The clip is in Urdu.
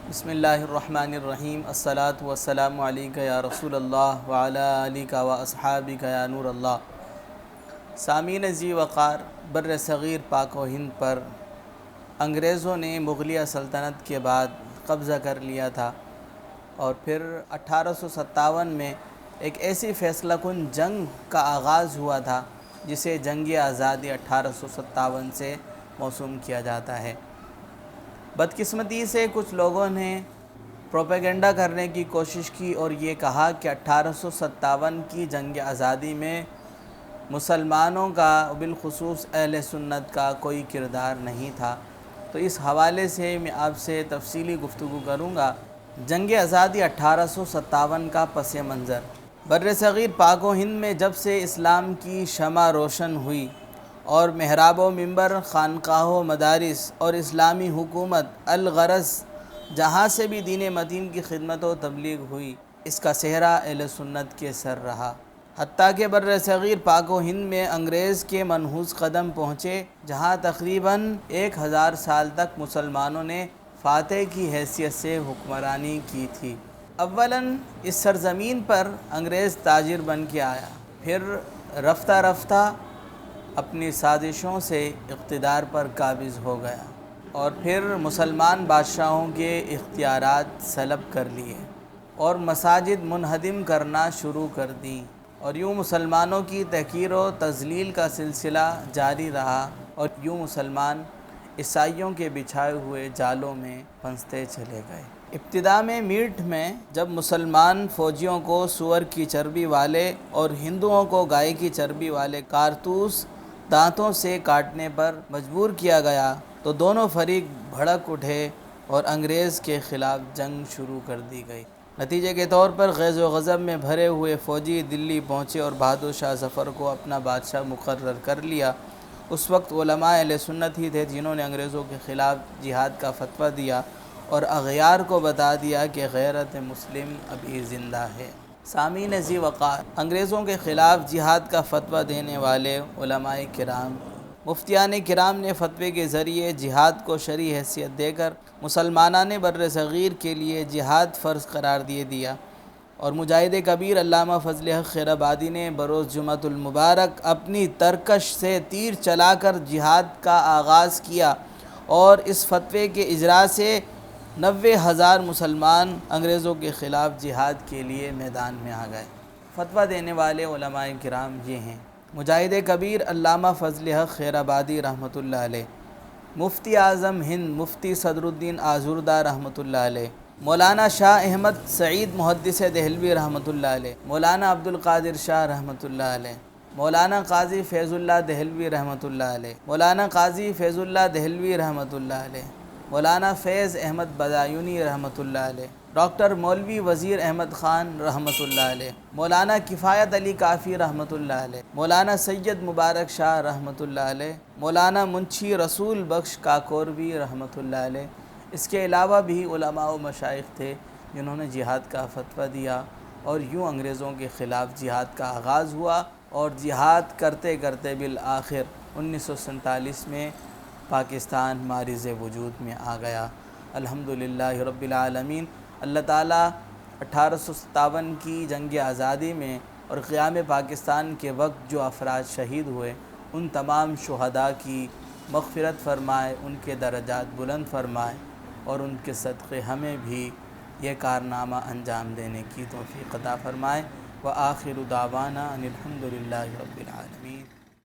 بسم اللہ الرحمن الرحیم الصلاۃ والسلام علیک یا رسول اللہ وعلی آلک و اصحابک یا نور اللہ۔ سامعین ذی وقار، بر صغیر پاک و ہند پر انگریزوں نے مغلیہ سلطنت کے بعد قبضہ کر لیا تھا، اور پھر 1857 میں ایک ایسی فیصلہ کن جنگ کا آغاز ہوا تھا جسے جنگ آزادی 1857 سے موسوم کیا جاتا ہے۔ بدقسمتی سے کچھ لوگوں نے پروپیگنڈا کرنے کی کوشش کی اور یہ کہا کہ 1857 کی جنگ آزادی میں مسلمانوں کا، بالخصوص اہل سنت کا کوئی کردار نہیں تھا۔ تو اس حوالے سے میں آپ سے تفصیلی گفتگو کروں گا۔ جنگ آزادی 1857 کا پس منظر۔ بر صغیر پاک و ہند میں جب سے اسلام کی شمع روشن ہوئی اور محراب و منبر، خانقاہ و مدارس اور اسلامی حکومت الغرض جہاں سے بھی دین متین کی خدمت و تبلیغ ہوئی، اس کا صحرا اہل سنت کے سر رہا، حتیٰ کہ بر صغیر پاک و ہند میں انگریز کے منحوس قدم پہنچے، جہاں تقریباً 1000 سال تک مسلمانوں نے فاتح کی حیثیت سے حکمرانی کی تھی۔ اولاً اس سرزمین پر انگریز تاجر بن کے آیا، پھر رفتہ رفتہ اپنی سازشوں سے اقتدار پر قابض ہو گیا، اور پھر مسلمان بادشاہوں کے اختیارات سلب کر لیے اور مساجد منہدم کرنا شروع کر دیں، اور یوں مسلمانوں کی تحقیر و تذلیل کا سلسلہ جاری رہا، اور یوں مسلمان عیسائیوں کے بچھائے ہوئے جالوں میں پھنستے چلے گئے۔ ابتدا میں میٹ میں جب مسلمان فوجیوں کو سور کی چربی والے اور ہندوؤں کو گائے کی چربی والے کارتوس دانتوں سے کاٹنے پر مجبور کیا گیا تو دونوں فریق بھڑک اٹھے اور انگریز کے خلاف جنگ شروع کر دی گئی۔ نتیجے کے طور پر غیظ و غضب میں بھرے ہوئے فوجی دلی پہنچے اور بہادر شاہ ظفر کو اپنا بادشاہ مقرر کر لیا۔ اس وقت علماء اہل سنت ہی تھے جنہوں نے انگریزوں کے خلاف جہاد کا فتویٰ دیا اور اغیار کو بتا دیا کہ غیرت مسلم ابھی زندہ ہے۔ سامعین ذی وقار، انگریزوں کے خلاف جہاد کا فتویٰ دینے والے علماء کرام، مفتیان کرام نے فتوے کے ذریعے جہاد کو شرعی حیثیت دے کر مسلمانان بر صغیر کے لیے جہاد فرض قرار دیا، اور مجاہد کبیر علامہ فضل حق خیر آبادی نے بروز جمعۃ المبارک اپنی ترکش سے تیر چلا کر جہاد کا آغاز کیا، اور اس فتوے کے اجرا سے 90,000 مسلمان انگریزوں کے خلاف جہاد کے لیے میدان میں آ گئے۔ فتویٰ دینے والے علماء کرام یہ ہیں: مجاہد کبیر علامہ فضل حق خیر آبادی رحمۃ اللہ علیہ، مفتی اعظم ہند مفتی صدر الدین آزردہ رحمۃ اللہ علیہ، مولانا شاہ احمد سعید محدث دہلوی رحمۃ اللہ علیہ، مولانا عبد القادر شاہ رحمۃ اللہ علیہ، مولانا قاضی فیض اللہ دہلوی رحمۃ اللہ علیہ، مولانا قاضی فیض اللہ دہلوی رحمۃ اللہ علیہ، مولانا فیض احمد بدایونی رحمۃ اللہ علیہ، ڈاکٹر مولوی وزیر احمد خان رحمۃ اللہ علیہ، مولانا کفایت علی کافی رحمۃ اللہ علیہ، مولانا سید مبارک شاہ رحمۃ اللہ علیہ، مولانا منشی رسول بخش کاکوروی رحمۃ اللہ علیہ۔ اس کے علاوہ بھی علماء و مشائخ تھے جنہوں نے جہاد کا فتویٰ دیا، اور یوں انگریزوں کے خلاف جہاد کا آغاز ہوا، اور جہاد کرتے کرتے بالآخر 1947 میں پاکستان معرض وجود میں آ گیا۔ الحمدللہ رب العالمین۔ اللہ تعالیٰ 1857 کی جنگ آزادی میں اور قیام پاکستان کے وقت جو افراد شہید ہوئے، ان تمام شہداء کی مغفرت فرمائے، ان کے درجات بلند فرمائے، اور ان کے صدقے ہمیں بھی یہ کارنامہ انجام دینے کی توفیق عطا فرمائے۔ وآخر دعوانا ان الحمدللہ رب العالمین۔